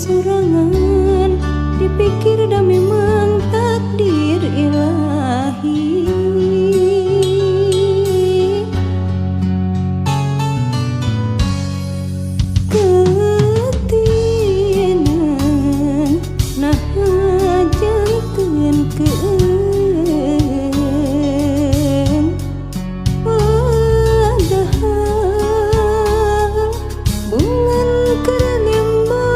sorangan, dipikir dah memang takdir ilahi. Ketinan nah janten keun, padahal bungan kerenembangan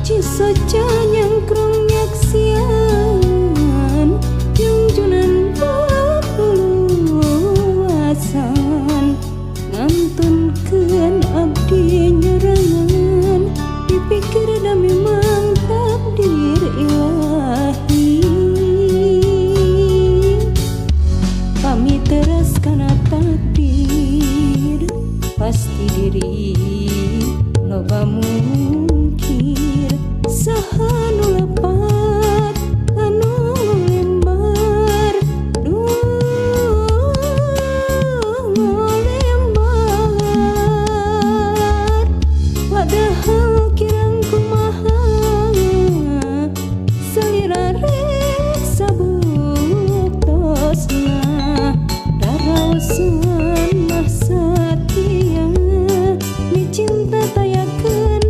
cisoca nyangkrong nyaksian junjunan luasan ngantunkeun abdi nyerangan, dipikir dah memang takdir ilahi. Kami teras kana takdir, pasti diri loba mungkir, saha nu lepat anu lembar lembar, padahal kirang kumaha salira rek sabuktosna raraosan mah satia mi cinta tayakeun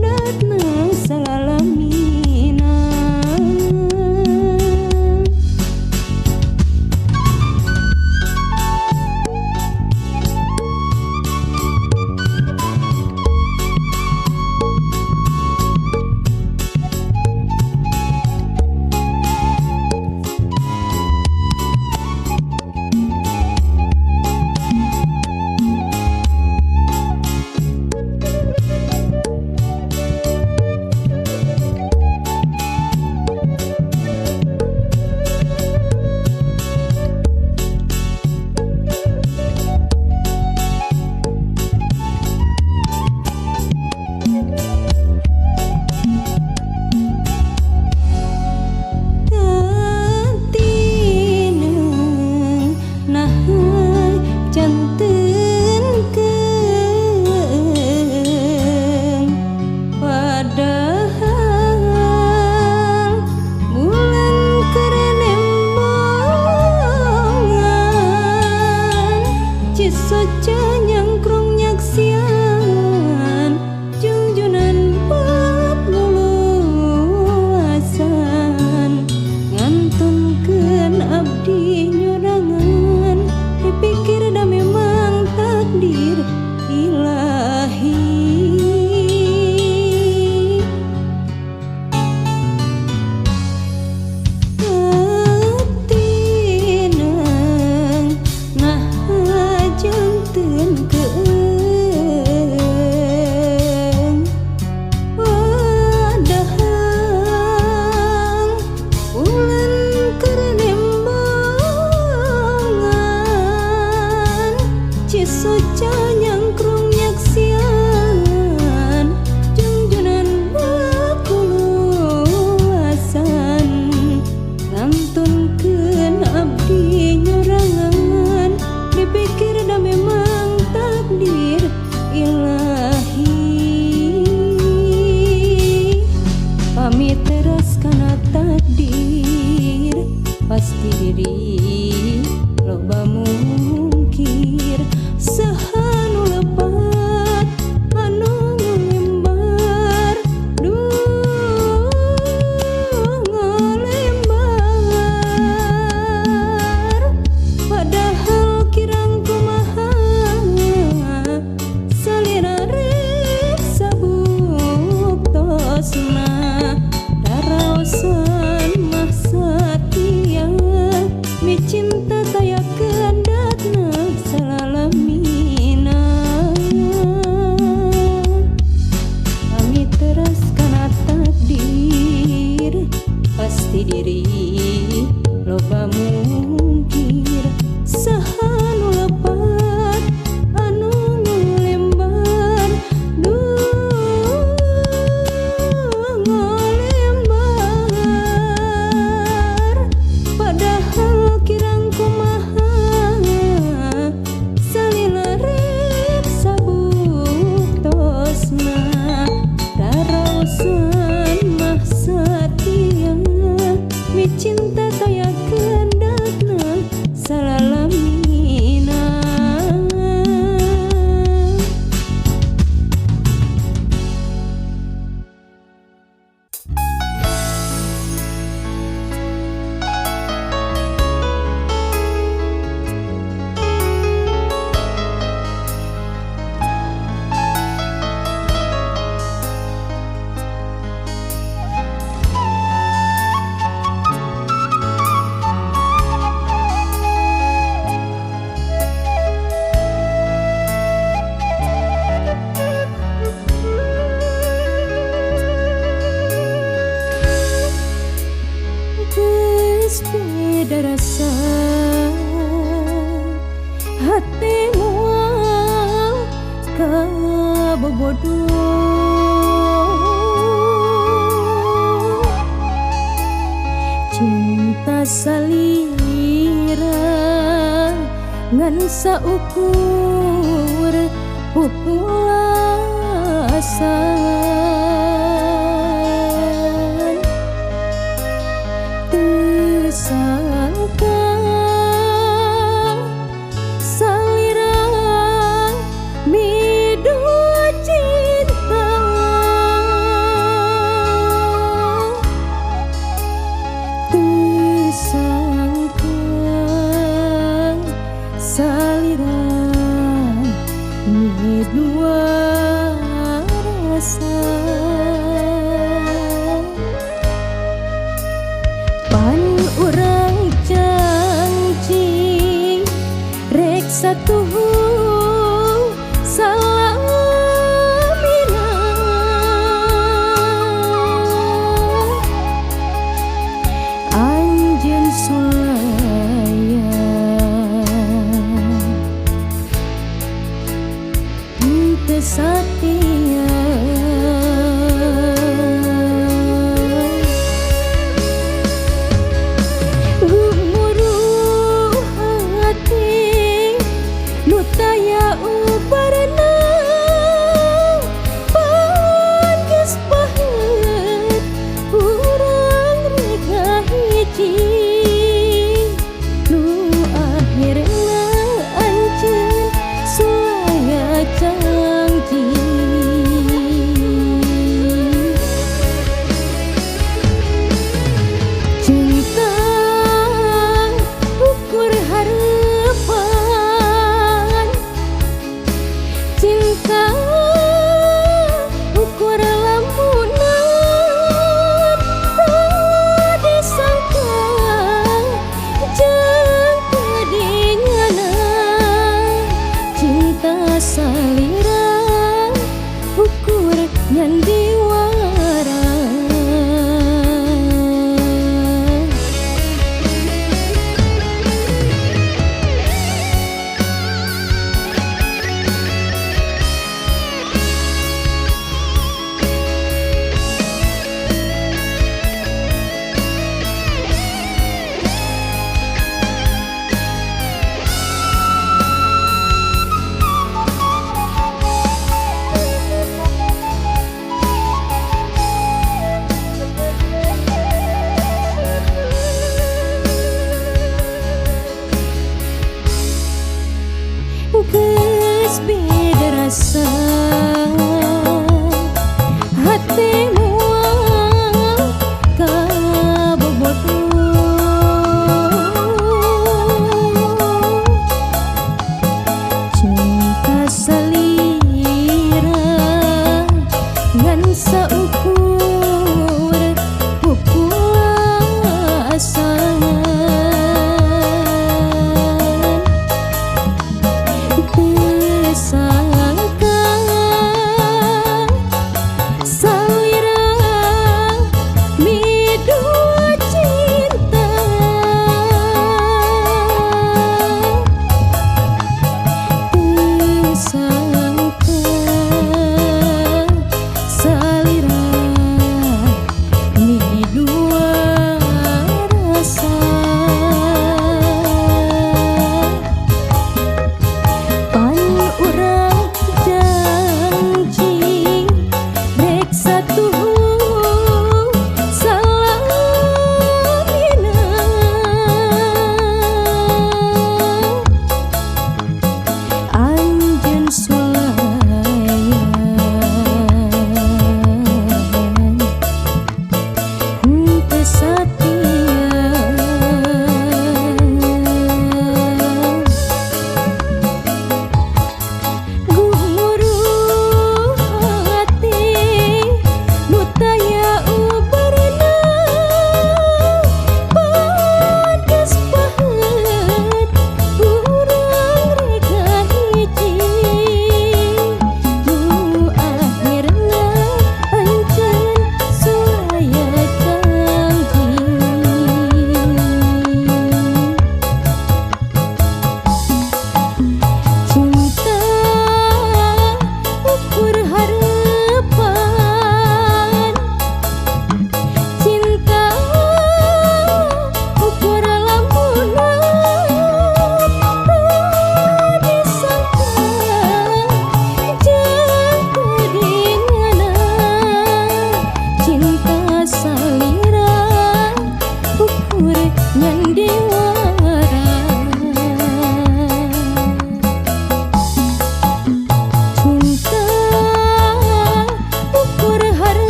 beda rasa hati mual kabobodoh cinta salira ngan saukur populasan tersangka salira midu cinta tersangka salira dua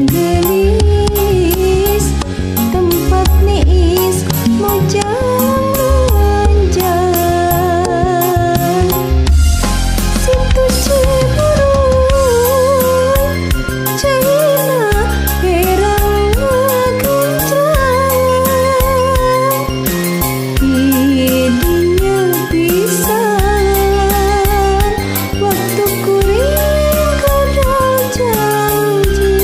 gelis tempat niis mau jalan-jalan situ Ciberui Cina herang kencangan didinya bisa waktu kuring kada janji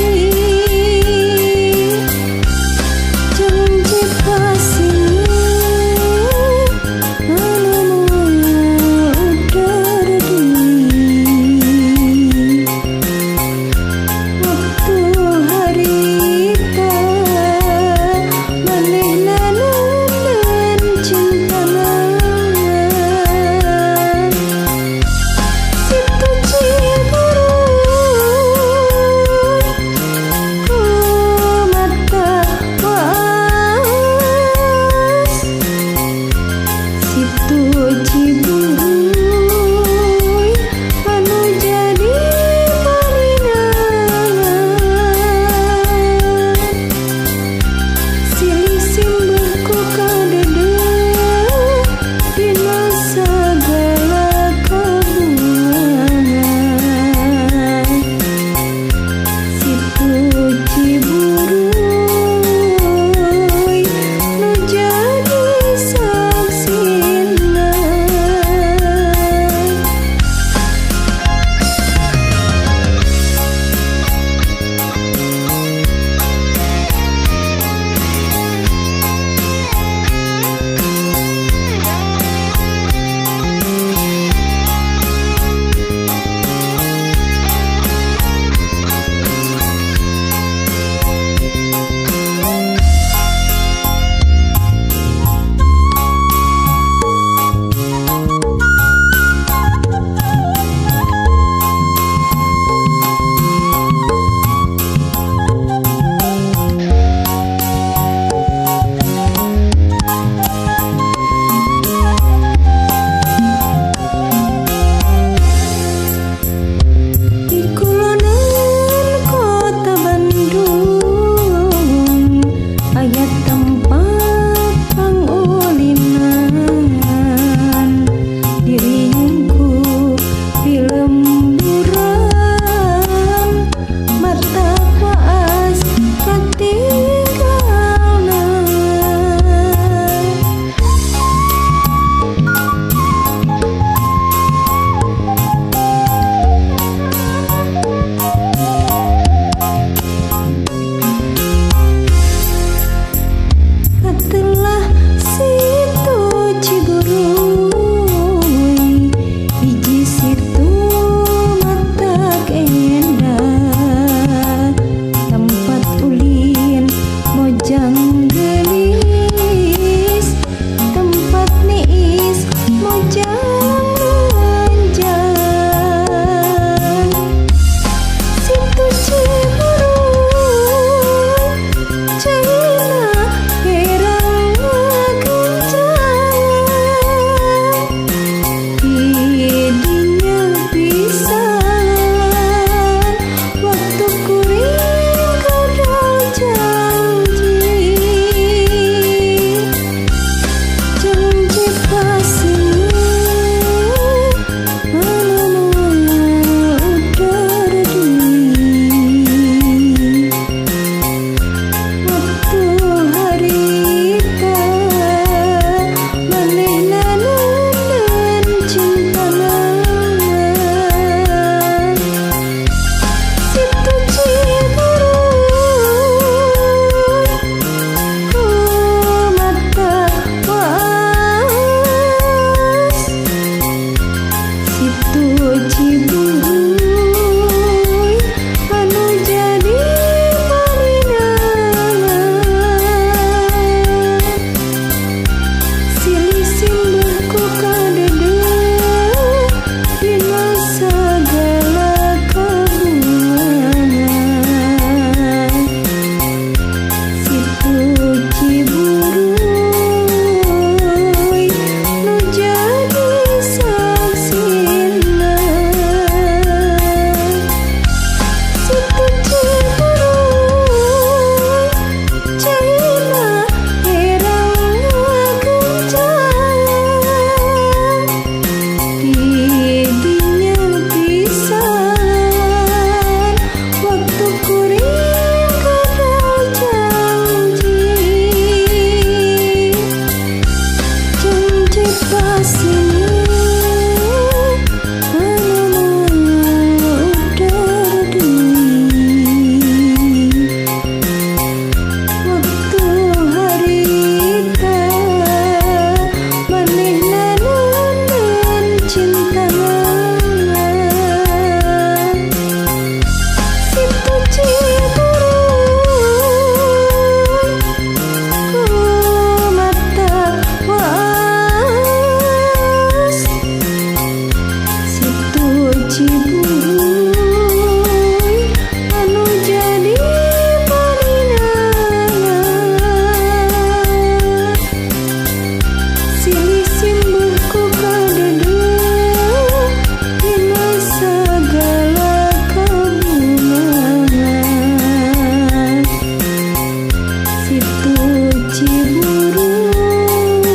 ciburuy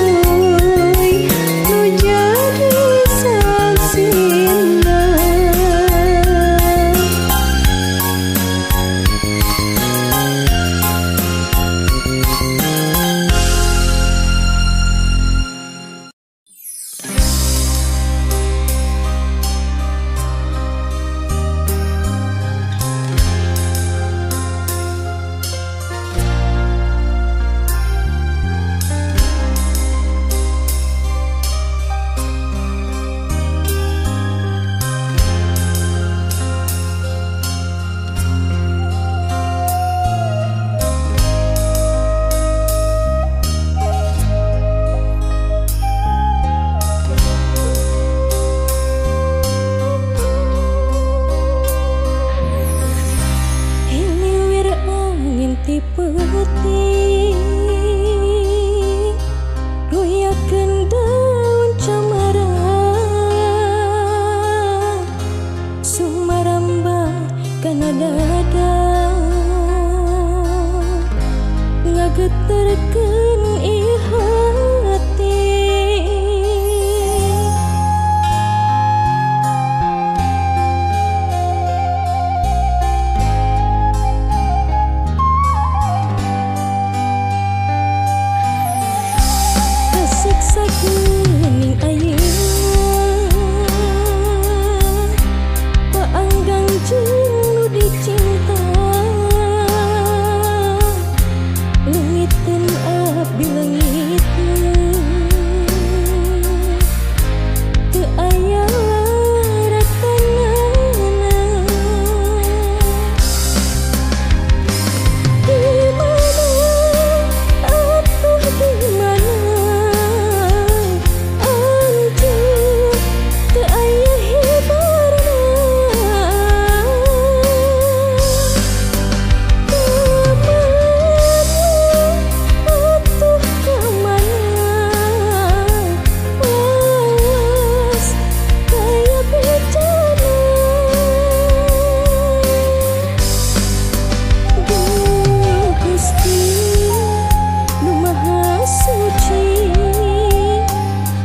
nu jadi saksina. Ngageterkeun ieu hati kasiksa geuning ayeuna paanggang jeung nu dicinta. Leungiteun abdi leungitkeun teu aya ratanana. Di mana atuh di mana anjeun teu aya hibarna.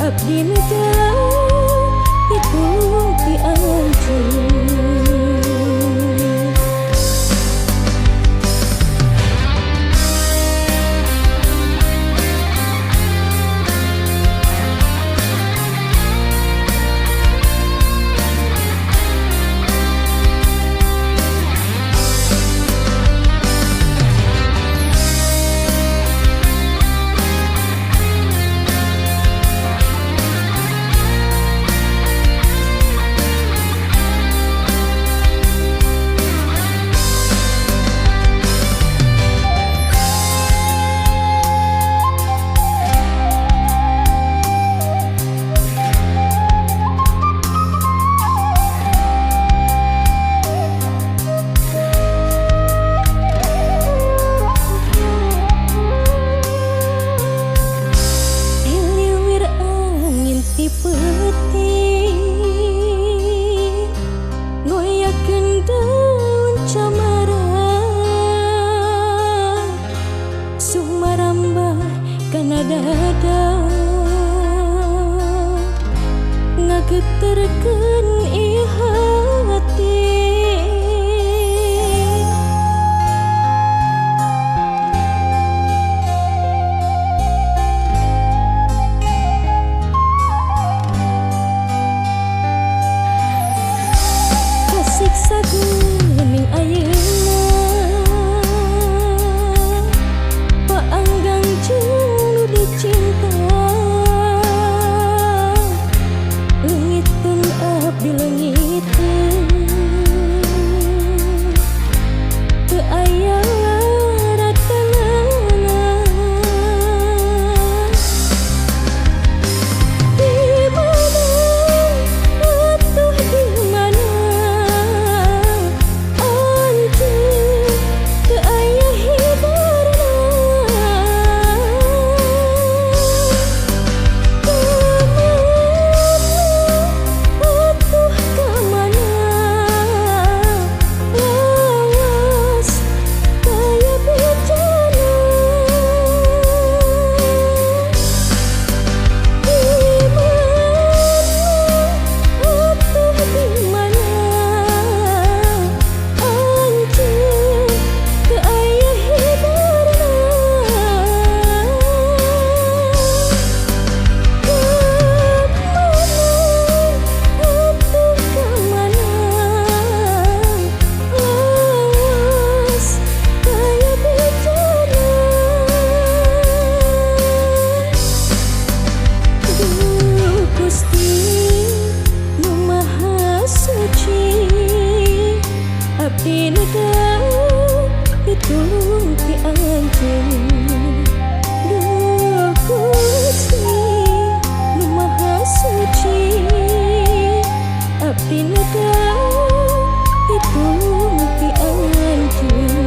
Abdi negara ditulung ti anjeun. Ngageterkeun ieu hati kasiksa geuning ayeuna paanggang jeung nu dicinta. Leungitkeun abdi anjeun Duh Gusti Nu Maha Suci abdi nedang pitulung ti anjeun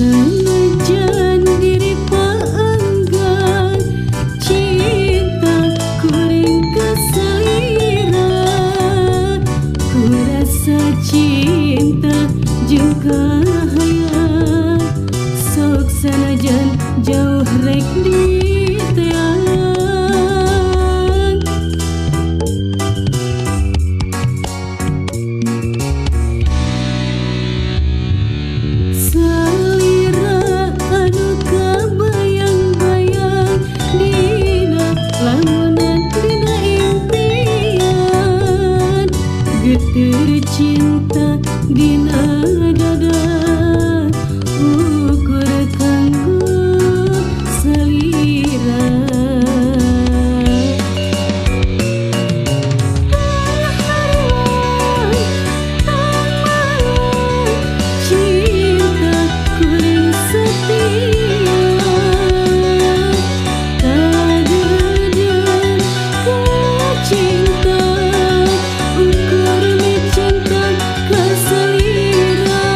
Sanajan diri paenggan cinta kuring keselira, ku rasa cinta jeung kahayang sok sanajan jauh rek diteang. Salira anu kabayang-bayang dina lamunan dina impian, geuteur cinta dina dada ukur kanggo salira. Cinta kuring setia kadedan ka cinta ukur cinta ka salira.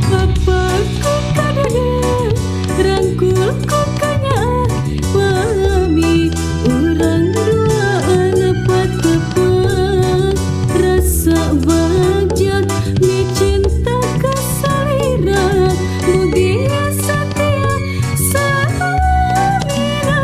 Papaku kadedan rangkul ku kanya pami urang duaan patepan rasa bajak mi cinta ka salira mugia satia samira.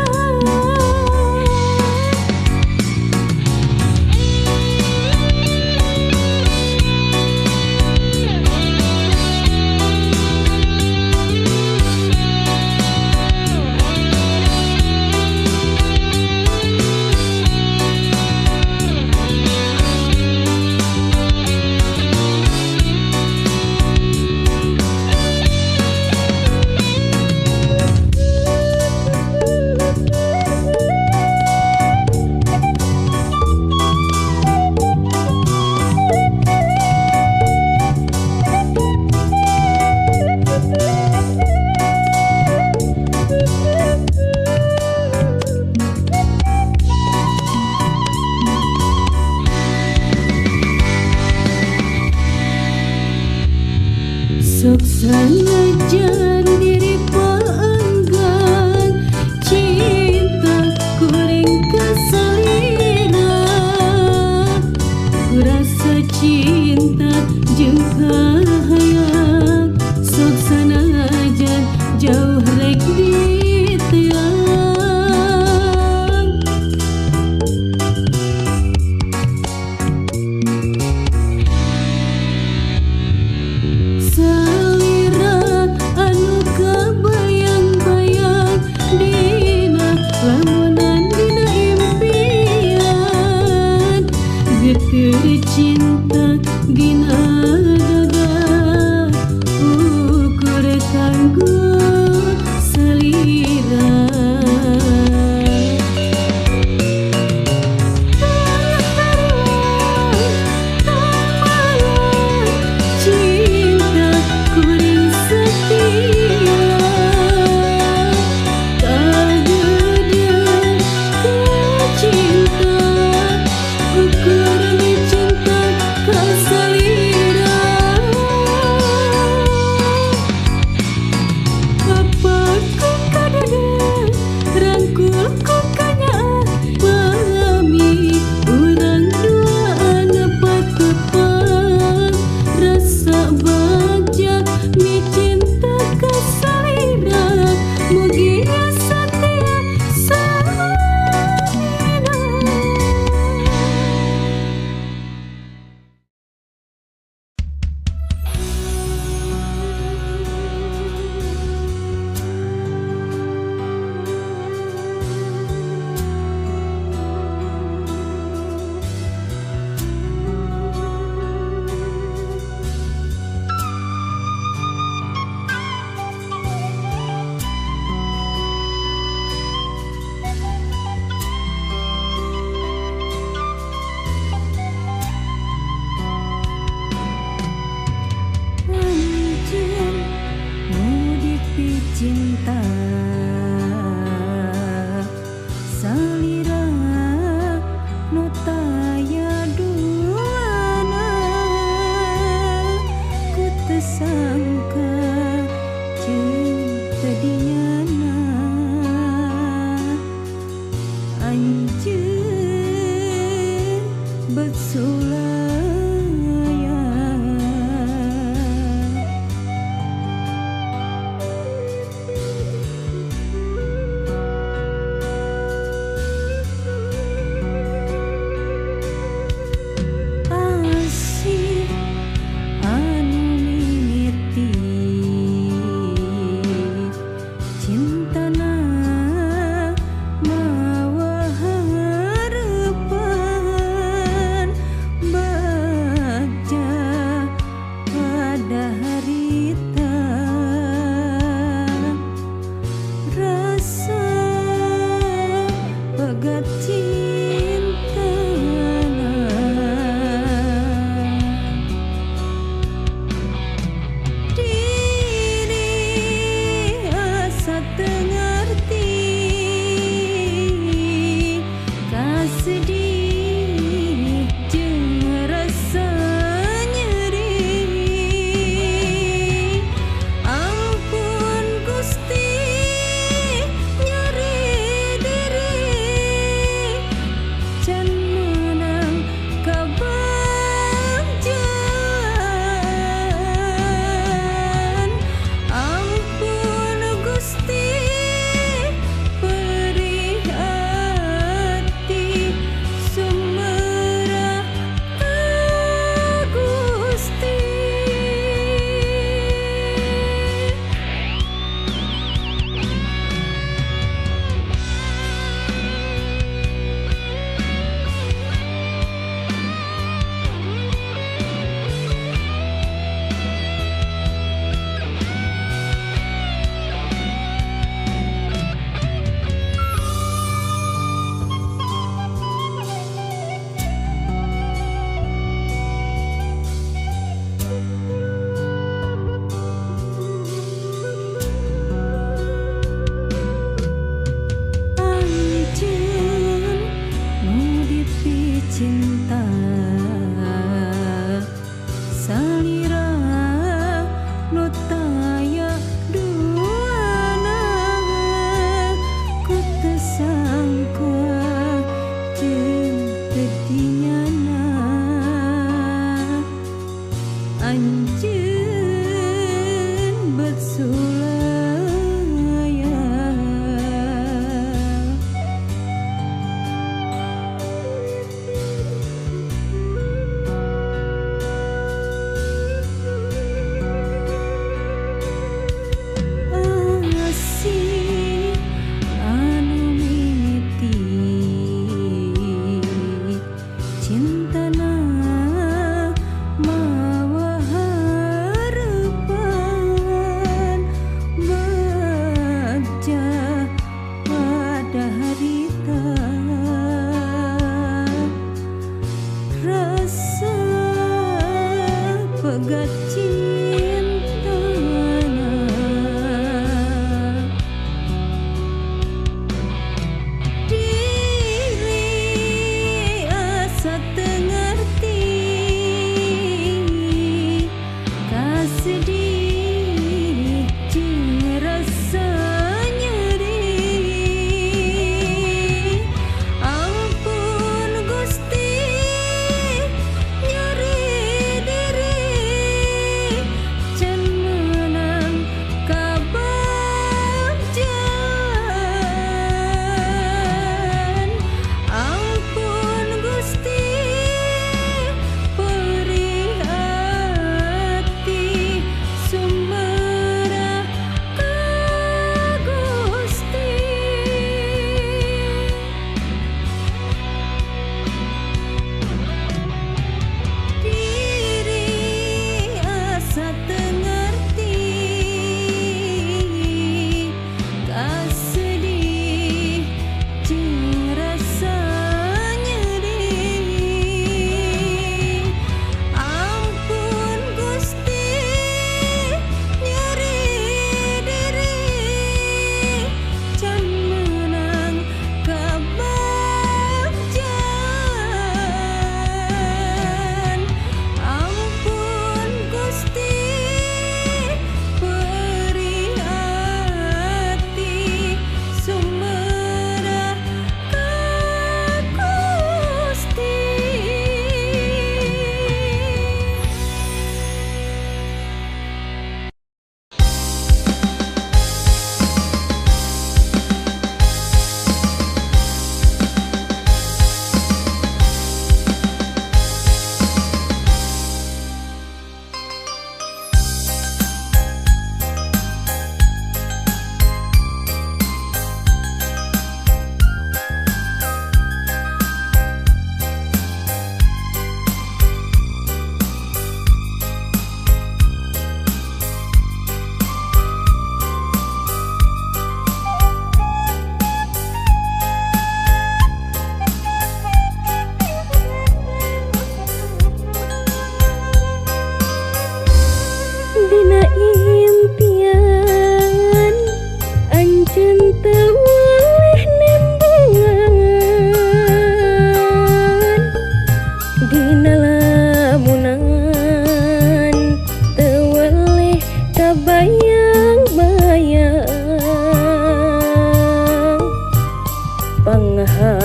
Sok sanajan diri paenggan cinta kuring kesalira, ku rasa cinta jeung kahayang sok sanajan jauh rek diteang. Salira anu anjeun besulaya. Asih anu mimiti cintana mawa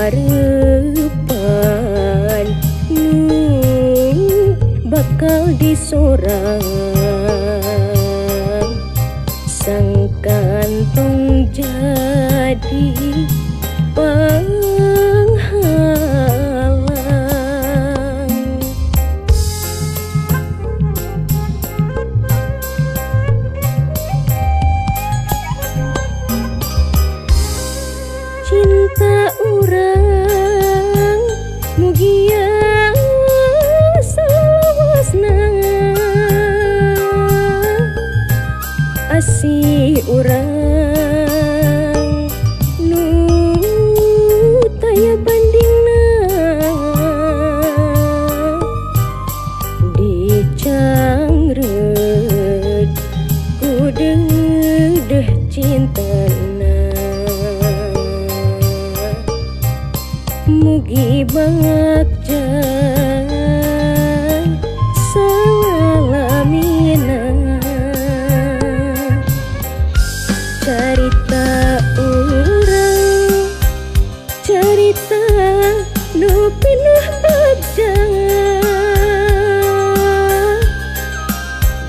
Pangharepan nu bakal disorang sang kantong jadi penghalang. Cinta urang mugia salawasna, asih urang nu taya bandingna, dicangreut ku deudeuh cintana. Mugi bagja salalamina, carita urang carita nu pinuh bagja,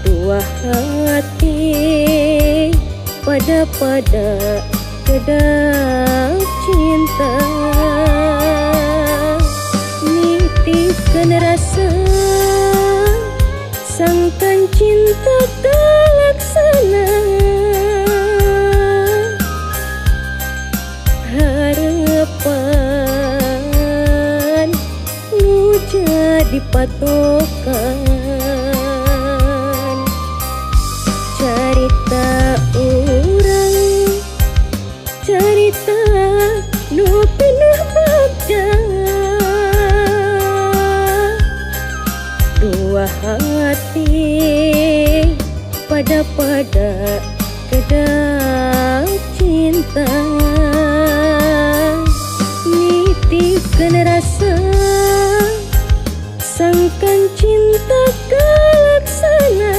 dua hati pada kedak cinta. Nitipkeun rasa sangkan cinta talaksana, harapan nu jadi patokan. Carita urang carita nu pinuh bagja, dua hati pada kedak cinta. Nitipkeun rasa sangkan cinta kalaksana,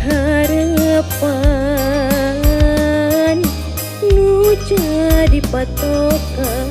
harapan nu jadi patokan.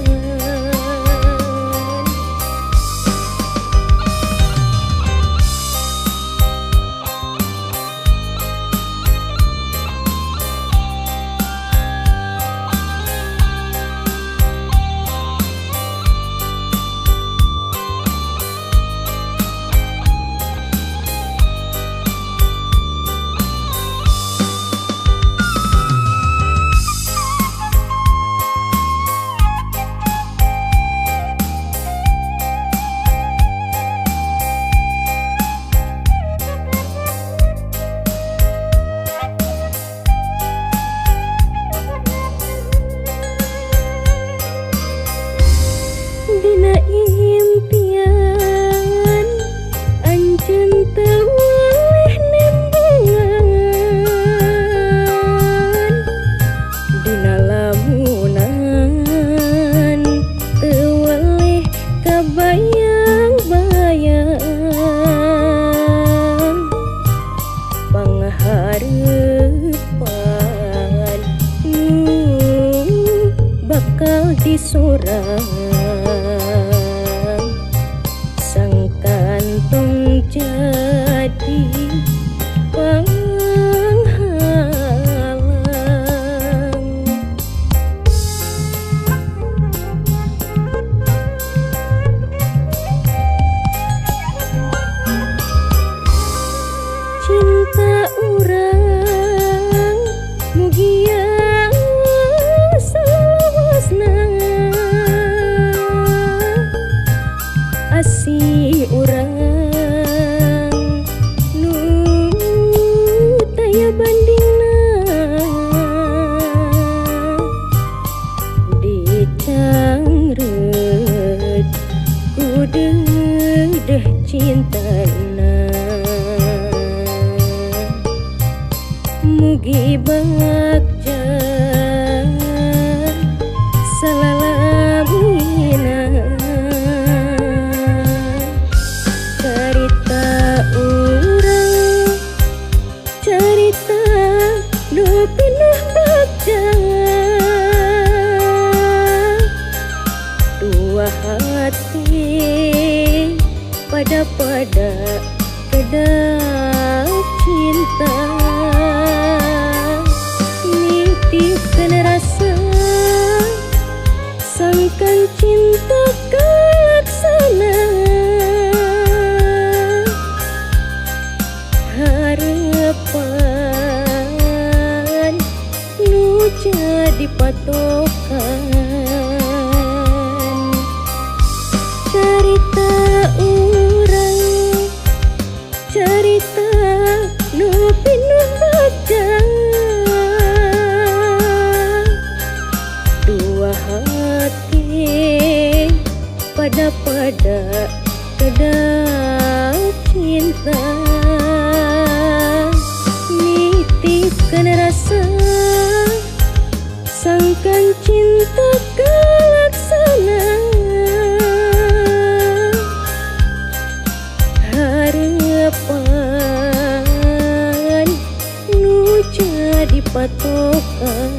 Dina impian anjeun teu waleh nembungan, dina lamunan teu waleh kabayang-bayang. Pangharepan nu bakal disorang sang kantong jadi penghalang. Cinta urang mugia salawasna, jadi patokan. Cerita urang, cerita nu pinuh baca, dua hati pada kedah cinta, nitipkan rasa sangkan cinta kelaksana, harapan nu jadi patokan.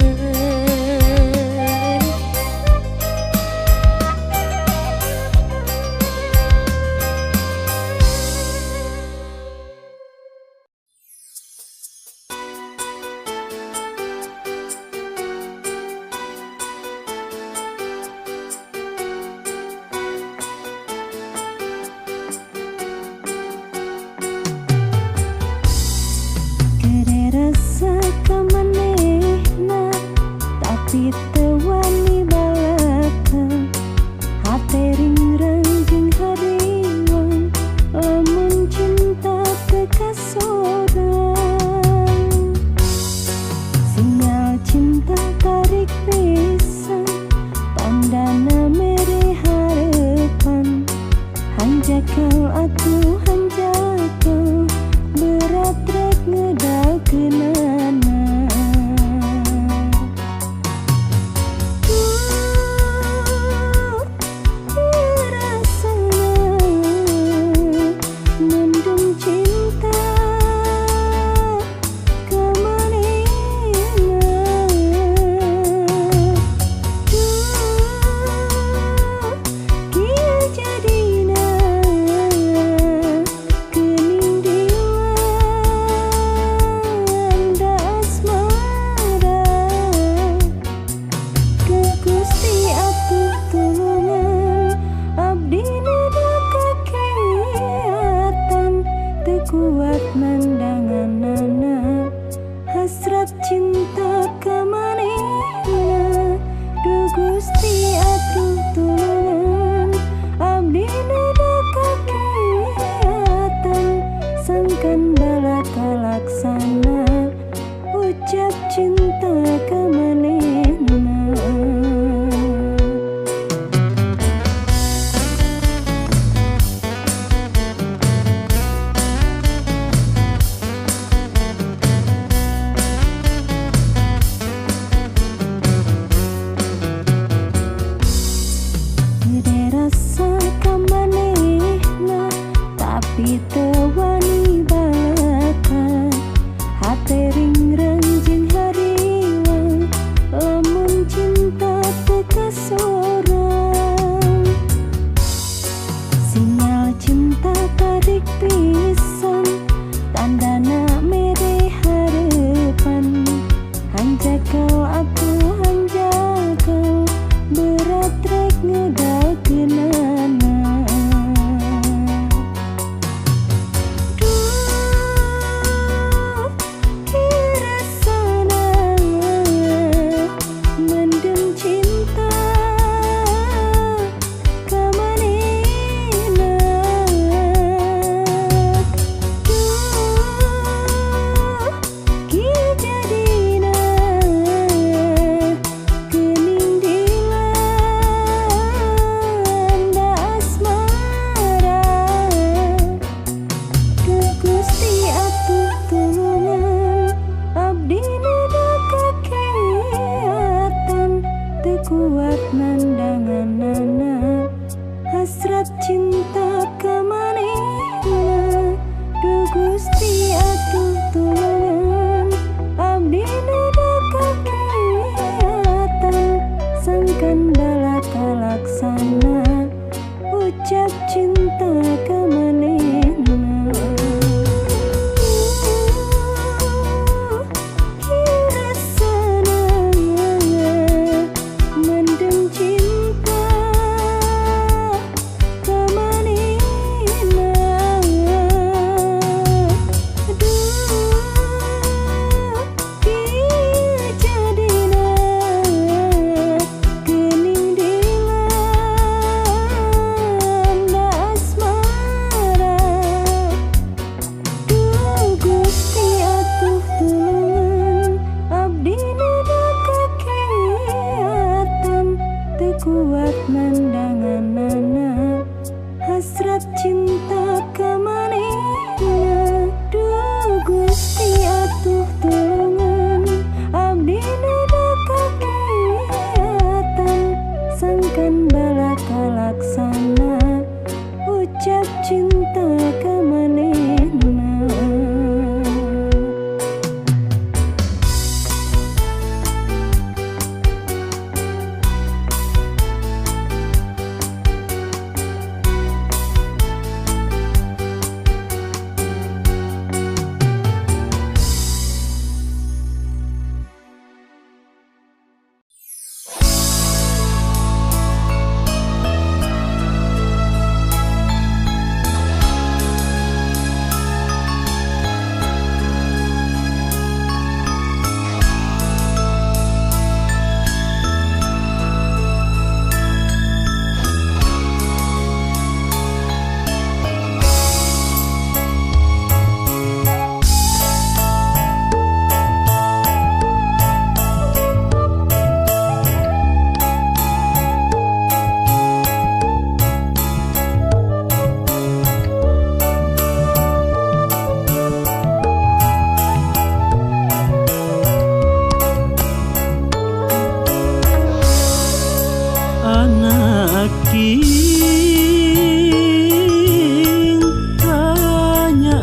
tanya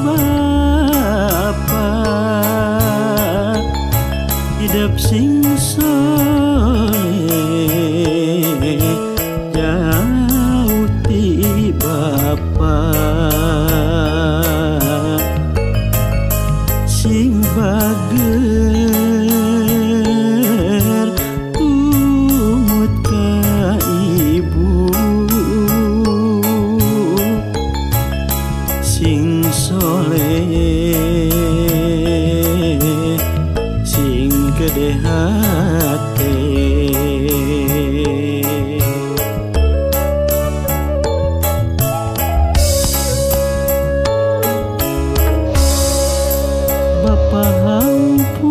Bapa hidup sing soleh jauh ti Bapa sing bager tumut ka ibu sing soleh sing gede hate Bapa hampura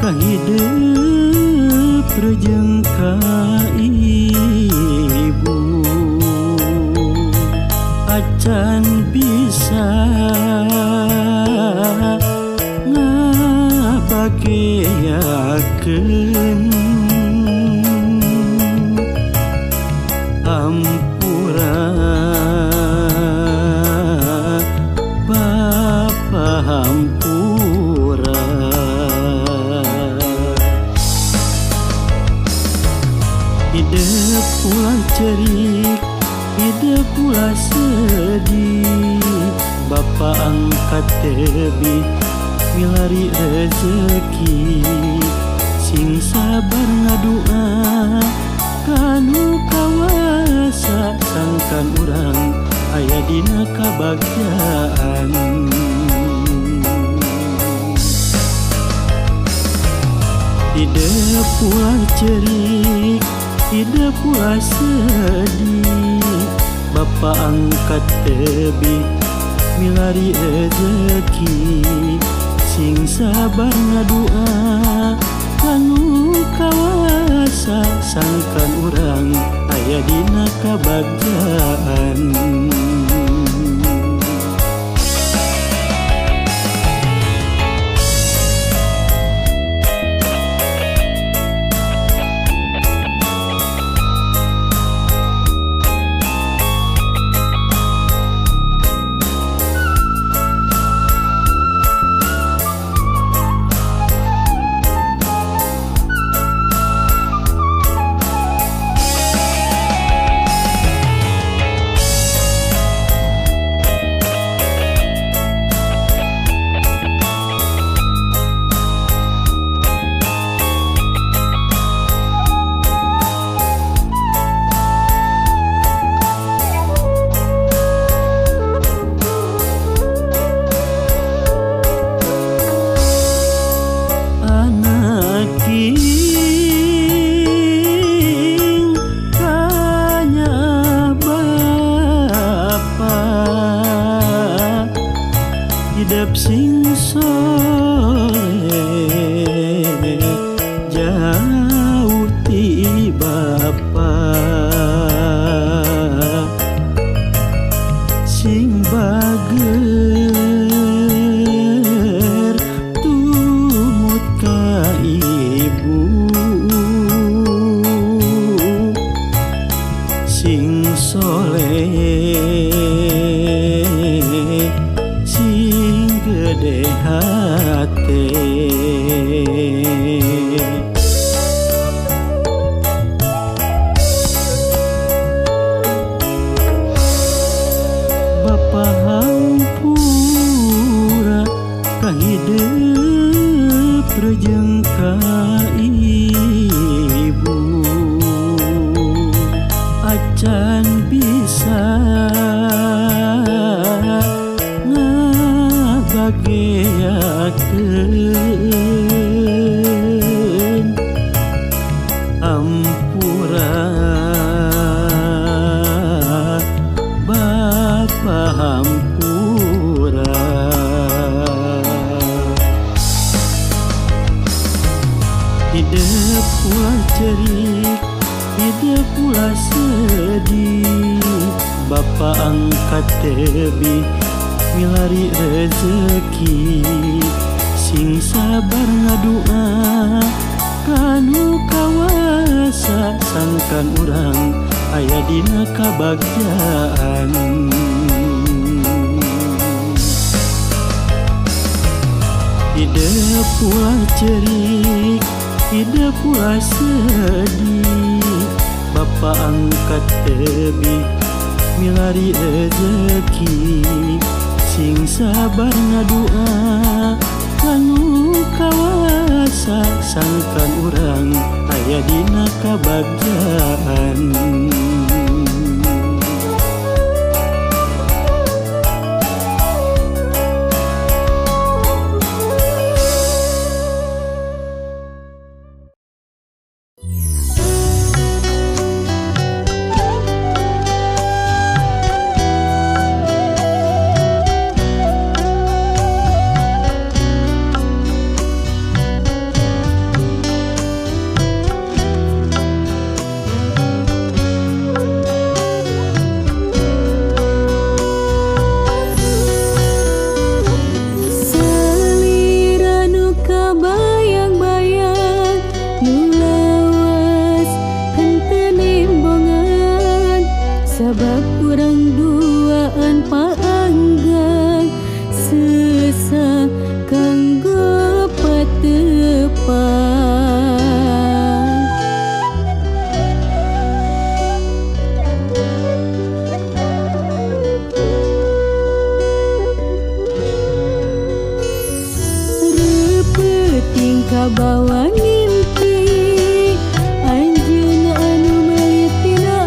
kahidup rejeng ka ibu acan bisa ngabageakeun hampura Bapa hampura hidup ulah cerik hidup ulah sedih Bapa angkat tebih milari rezeki sing sabar ngadua kanu kawasa sangkan urang aya dina kabagjaan hidup ulah cerik hidup ulah sedih Bapa angkat tebih milari rezeki sing sabar ngadua kanu kawasa sangkan urang aya dina kabagjaan hidup sing soleh jauh ti Bapa sing bager tumut ka ibu sing soleh sing gede hate Bapa hampura kahidup rejeng ka ibu acan bisa ngabageakeun hampura Bapa hampura hidup ulah cerik hidup ulah sedih Bapa angkat tebih milari rezeki sing sabar ngadua kanu kawasa sangka sangkan urang aya dina kabagjaan. Hidup pula cerik, hidup pula sedih. Bapa angkat tebih milari rezeki, sing sabar ngadua kanu kawasa sangkan urang aya dina kabagjaan. Sabab urang duaan paanggang sesa kanggo pateupan. Repeuting kabawa ngimpi anjeun anu melitina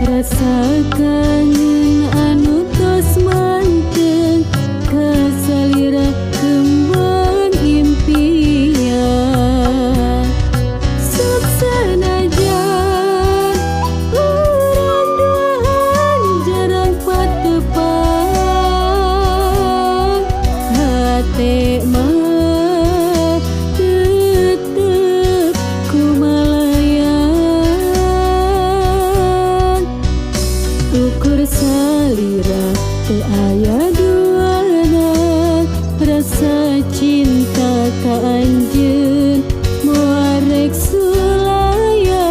rasa kangen anu tos manteng kasalira kembang impian. Sok sanajan urang duaan jarang patepan, hate mah tetep kumalayan. Ukur salira teu aya duana, rasa cinta ka anjeun moal rek sulaya.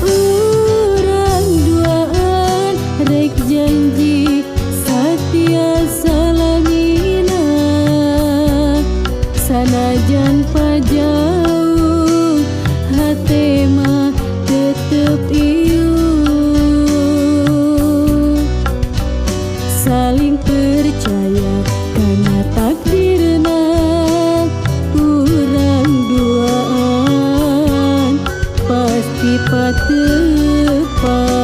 Urang duaan rek janji satia salamina, sanajan pajauh hate mah tetep ieu. Saling percaya karena takdirna urang duaan pasti patepan.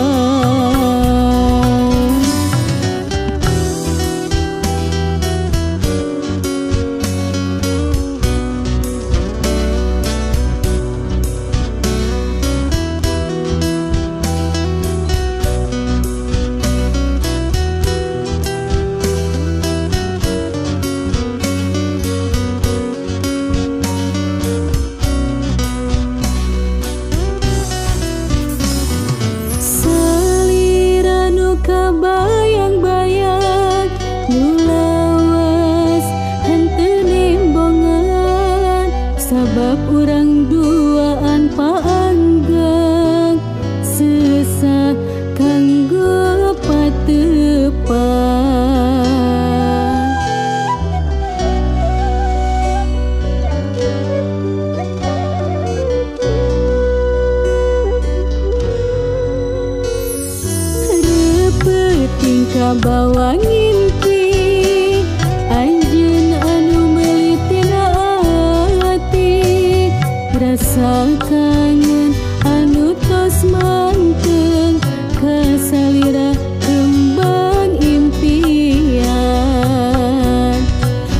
Bayang-bayang nu lawas henteu nembongan, sabab urang duaan paanggang sesa kanggo pateupan. Repeuting kabawa ngimpi anjeun anu melitina ati, rasa kangen anu tos manteng kasalira kembang impian.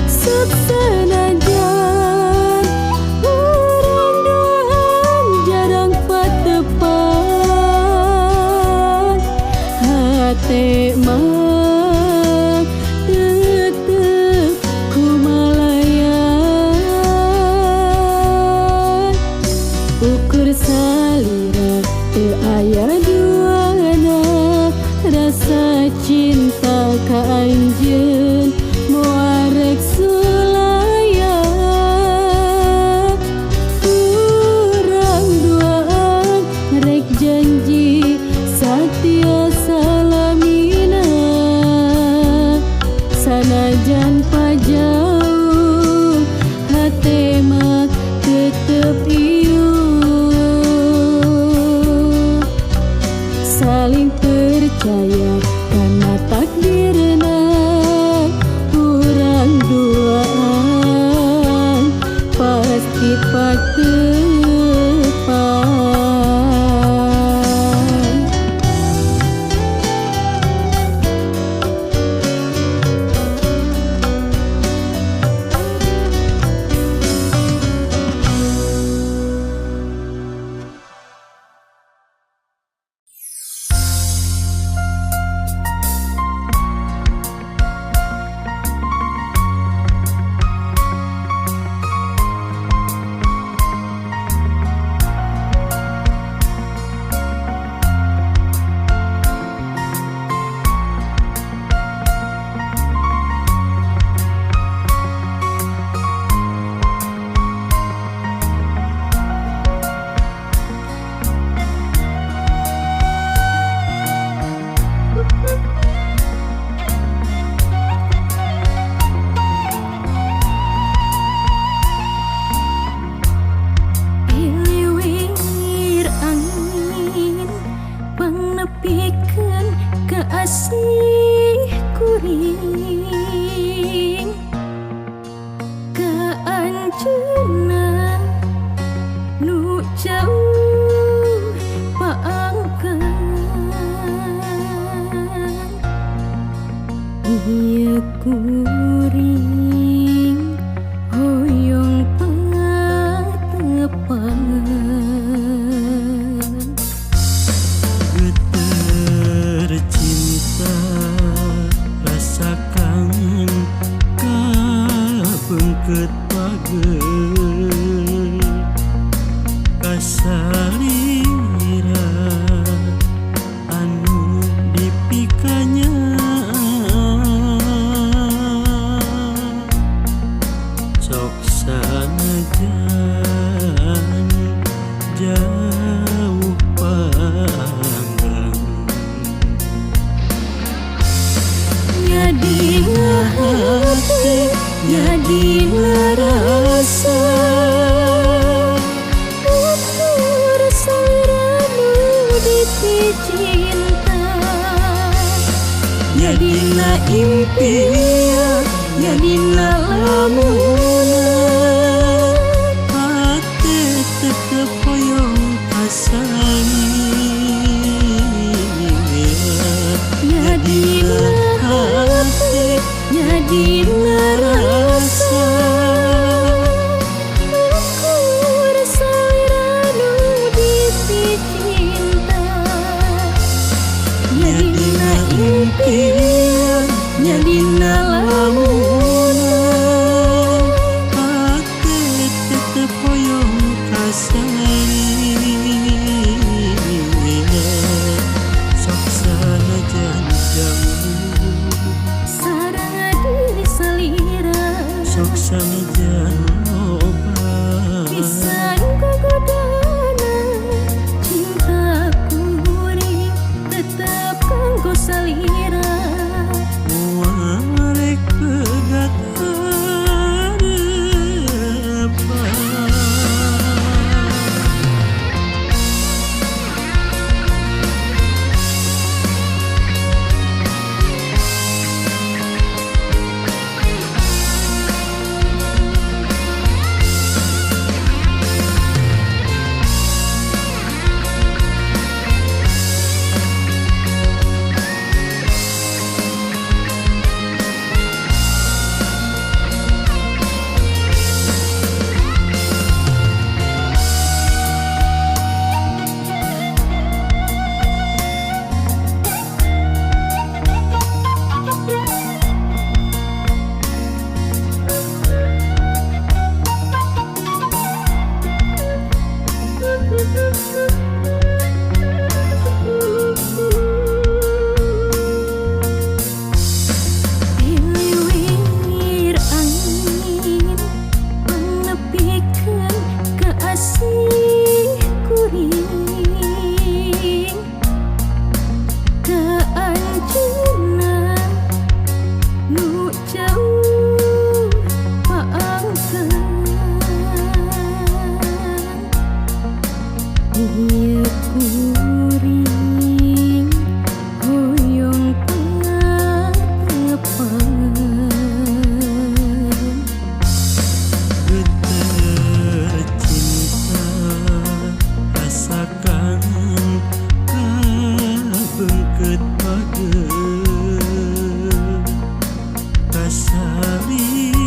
Sok sanajan urang duaan jarang patepan, hate mah tetep kumalayan. Ukur kuring hoyong patepan geter cinta rasa kangen kabengkeut pageut kasalira anu dipikanya sok sanajan jauh panggang nyadina hati nyadina rasa ukur saliranu dipicinta nyadina impian nyadina lamunan hati tetep hoyong kasangin nyadina hati nyadina rasa ukur saliranu dipicinta nyadina impian nyadina lamunan hati tetep hoyong kasangin sok sanajan jauh sarang diri salira sok sanajan loba pisan gogodana cinta kuring tetep kanggo salira muarek pegat harapan Liwir angin menepikeun keasih kuring keanjeunna nu jauh paangkeun ieu kuring hoyong patepan geter cinta rasa kangen kabengkeut pageut kasalira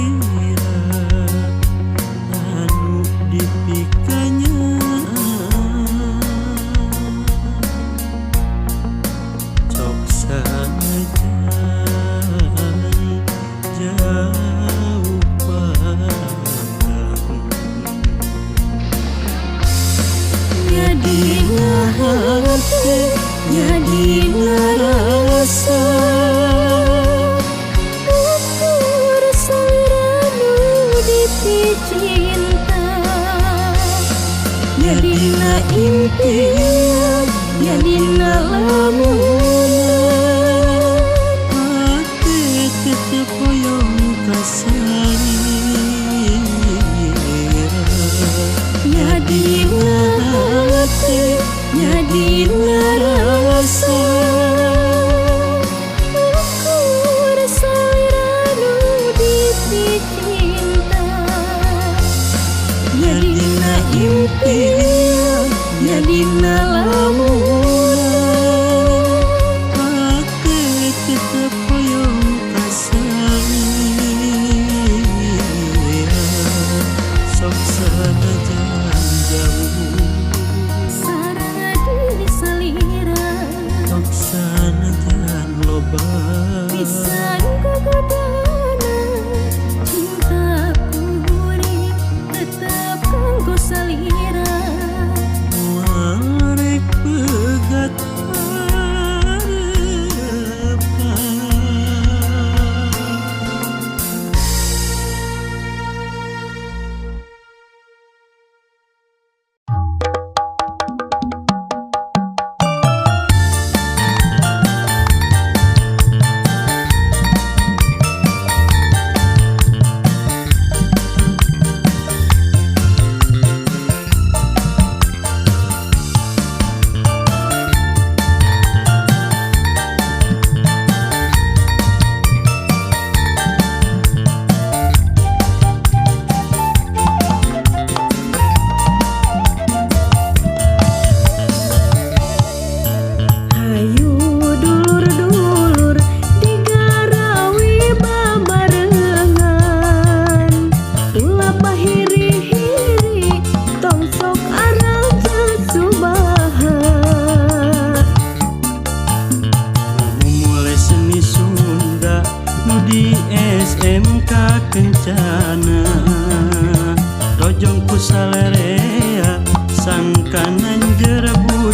anu dipikanya sok sanajan jauh panggang nyadina hati nyadina rasa ukur saliranu dipicinta nyadina impian nyadina lamunan hati tetep hoyong kasangin nyadina hati nyadina rasa ukur saliranu dipicinta nyadina impian nyadina lamunan hati tetep hoyong kasangin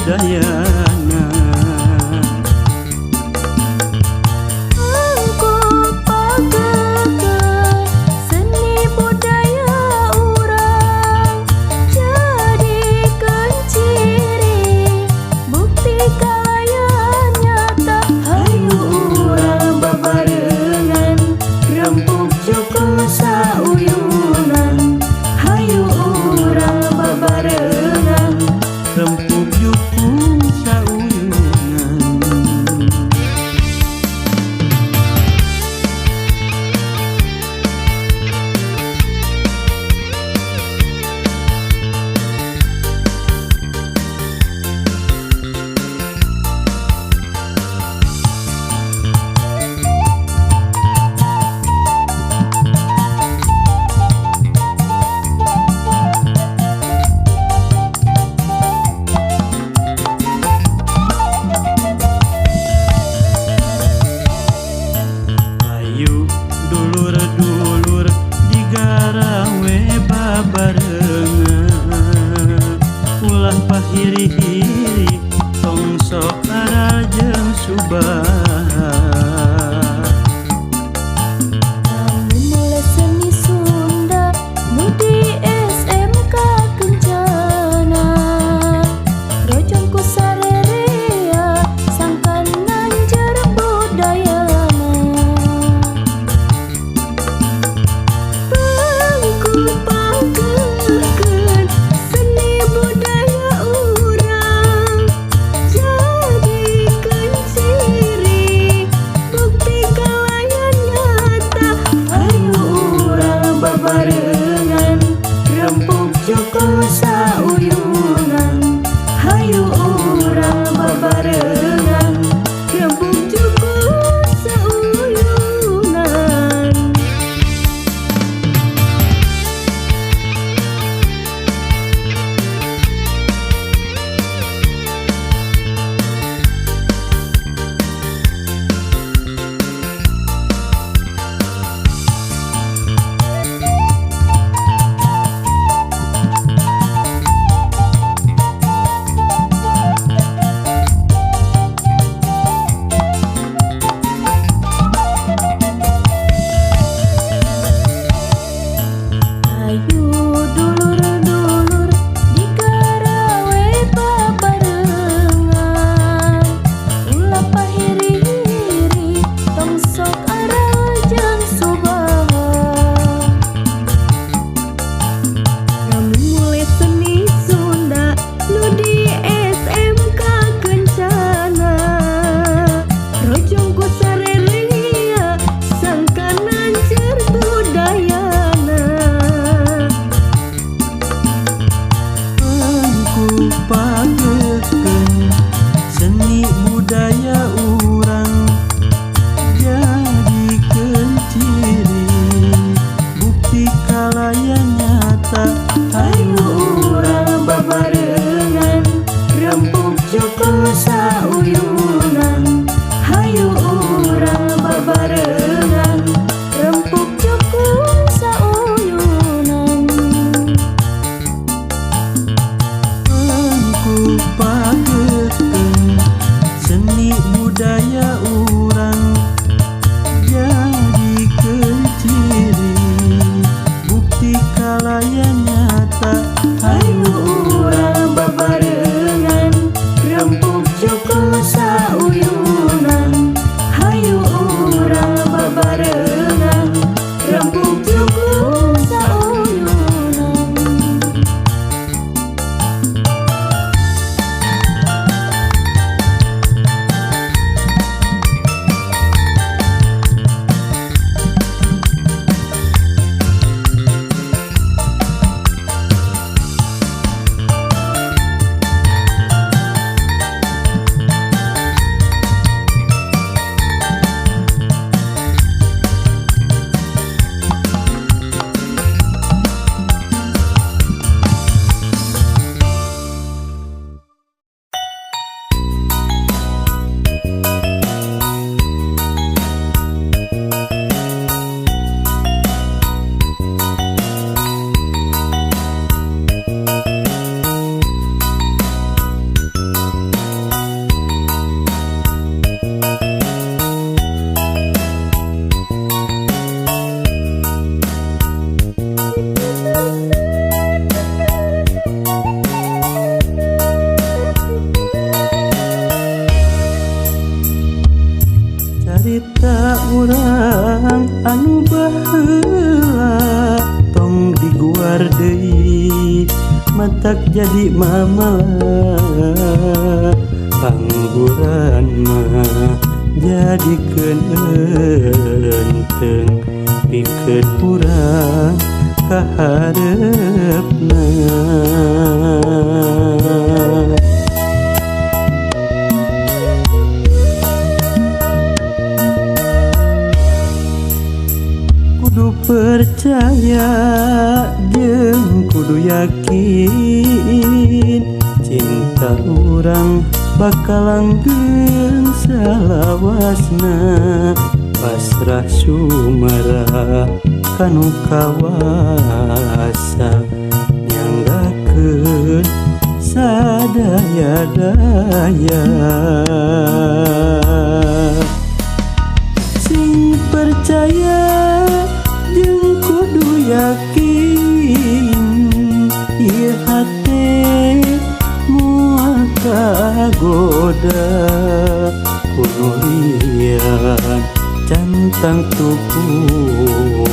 budayana. Aku pagakan seni budaya urang, jadikan ciri bukti kalayan nyata. Hayu urang babarengan rempuk cukup sauyunan. Hayu urang babarengan Rempuk jukung sauyunan. Ayu dulur-dulur digarawe babarengan, ulah pahiri-hiri tong sok arajeng subaha. mulai seni Sunda nu di SMK Kencana, rojongku sarerea sangkan nanjar budayana. Bangku pagakan seni budaya urang, jadikan ciri bukti kalayan nyata. Hayu urang babarengan rempuk cukup sauyunan. Hayu urang babarengan rempuk cukup sauyunan. Ayu dulur-dulur digarawe babarengan, ulah pahiri-hiri tong sok arajeng subaha. Lamun mulai seni Sunda nu di SMK Kencana, rojongku sarerea sangkan nanjar budayana. Aku pagakan seni budaya urang, jadikan ciri bukti kalayan nyata. Hayu urang babarengan rempuk cukup sauyunan. Hayu urang babarengan rempuk cukup sauyunan. Aku pagakan seni budaya urang, jadikan ciri bukti kalayan nyata. Hayu urang babarengan rempuk cukup sauyunan. Hayu urang babarengan rempuk cukup sauyunan. Carita urang anu baheula tong diguar deui matak jadi mamala pangguran mah jadikeun enteng pikeun urang ka hareupna. Kudu percaya jeung kudu yakin cinta urang bakal langgeng salawasna pasrah sumera kanu kawasa nyanggakeun sadaya-daya. Sing percaya jeung kudu yakin ieu hate moal kagoda kunurian cantang tubuh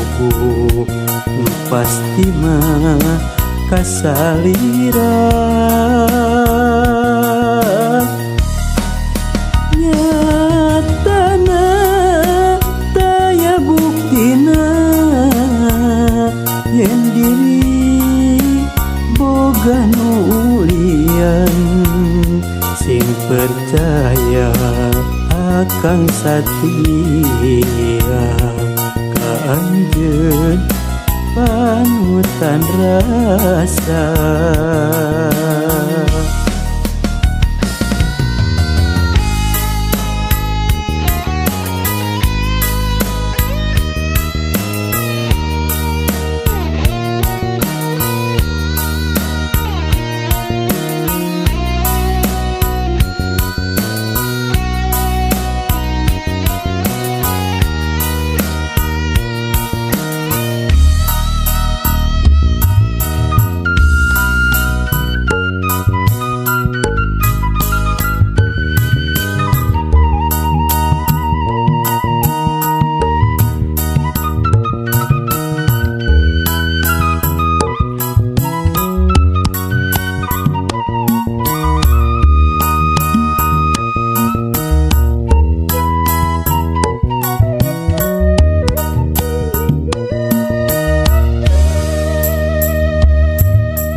nu pasti mah kasaliran nyatana taya buktina yen diri boga nulian sing percaya akang satia ka anjeun panutan rasa.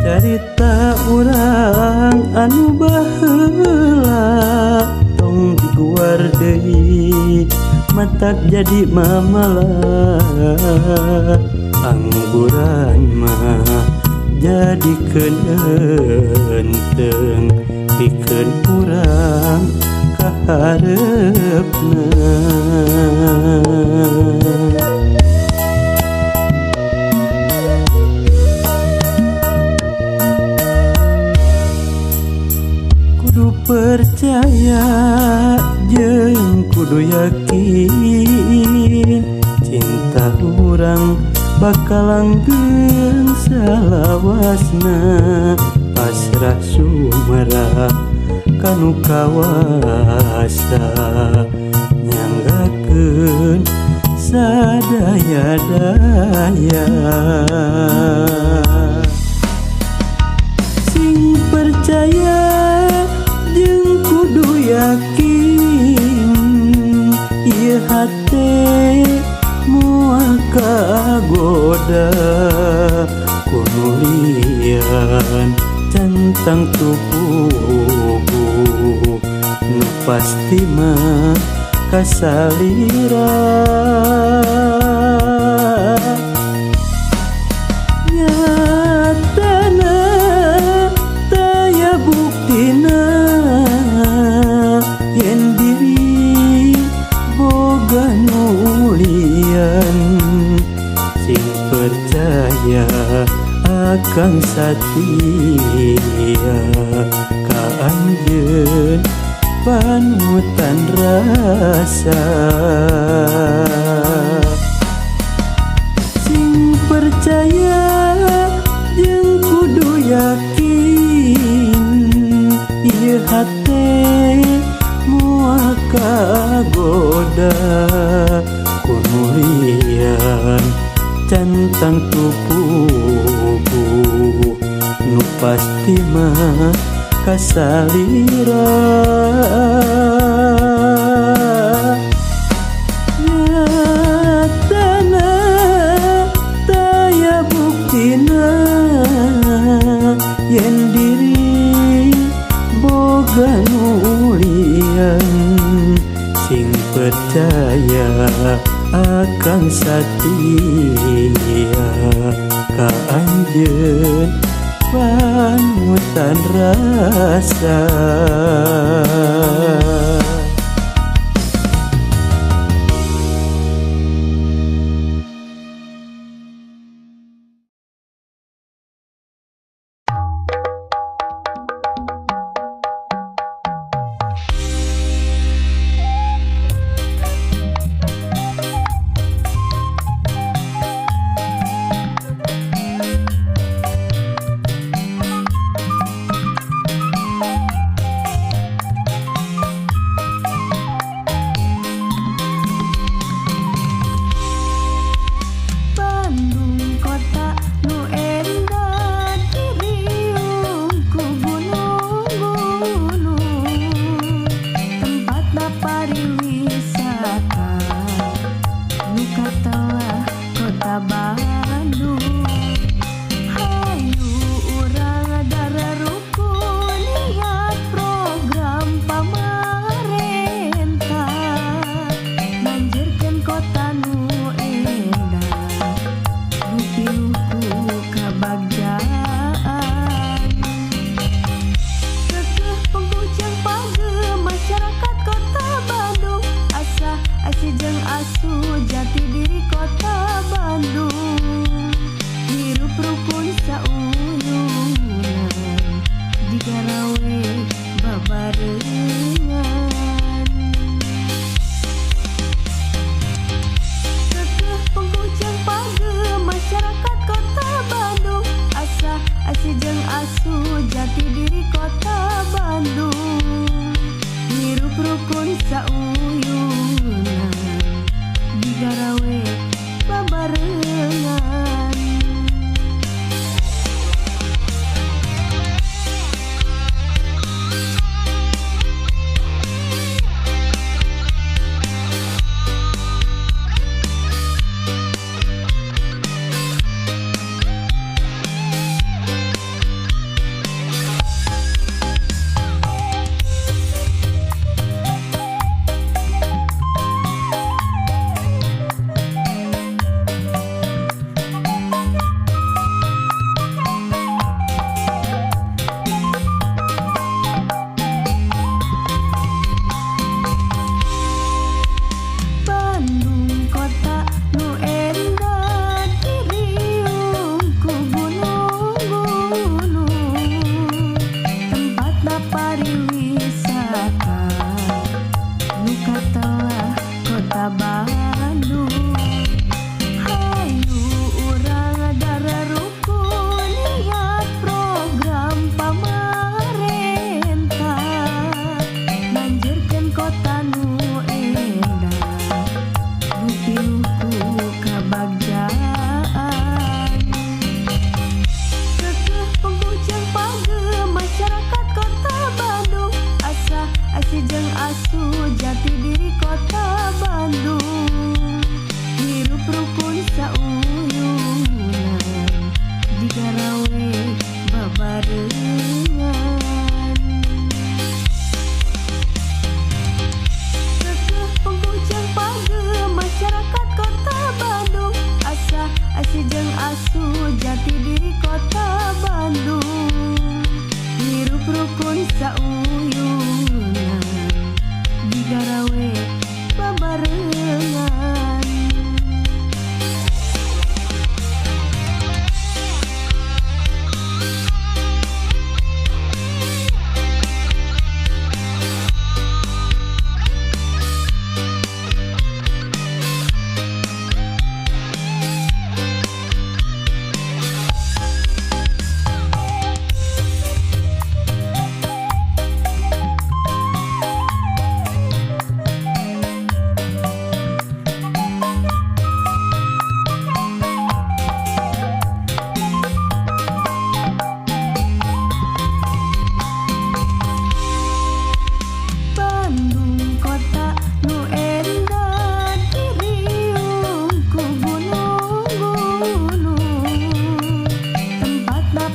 Carita urang anu baheula tong diguar deui matak jadi mamala pangguran mah jadikeun enteng pikeun urang ka hareupna. Kudu percaya jeung kudu yakin cinta urang bakal langgeng salawasna pasrah sumera kanu kawasa nyanggakeun sadaya-daya. Sing percaya jeung kudu yakin ieu hate moal kagoda kunurian cantang tubuh nu pasti mah kasaliran nyatana taya buktina yen diri boga nulian sing percaya akang satia ka anjeun panutan rasa. Sing percaya pasti mah kasalira. Nyatana taya buktina yen diri boga nulian sing percaya akan satia ka anjeun panutan rasa.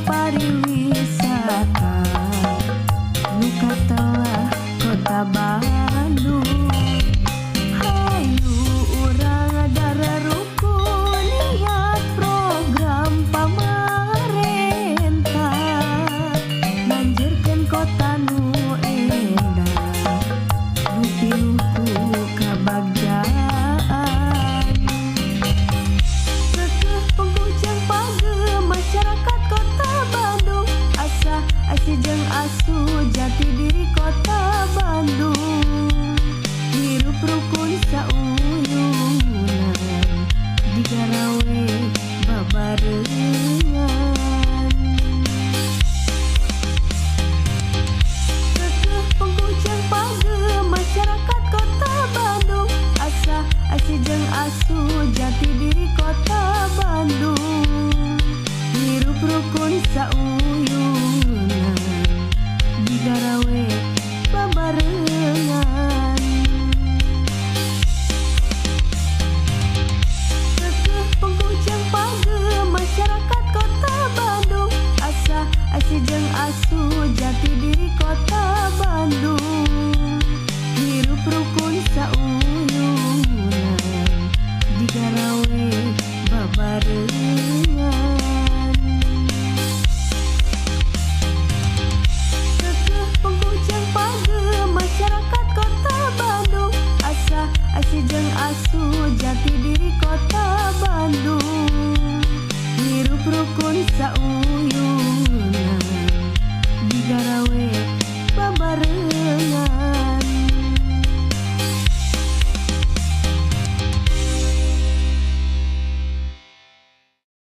pariwisata nu katelah kota Bandung. Hayu urang dararukun niat program pamarentah nganjurkeun kota nu endah nu pinuh ku kabagjaan. Seukeut penghujang pageuh masyarakat kota Bandung, asa asih jeung asu jati diri kota Bandung. Hirup rukun sauyunan digarawe babarengan. Seukeut penghujang pageuh masyarakat kota Bandung, asa asih jeung asu jati diri kota Bandung. Hirup rukun sauyunan digarawe babarengan. Seukeut penghujang pageuh masyarakat kota Bandung, asa asih jeung asu jati diri kota Bandung. Hirup rukun sauyunan digarawe babarengan. Seukeut penghujang pageuh masyarakat kota Bandung, asa asih jeung asu jati diri kota Bandung. Hirup rukun sauyunan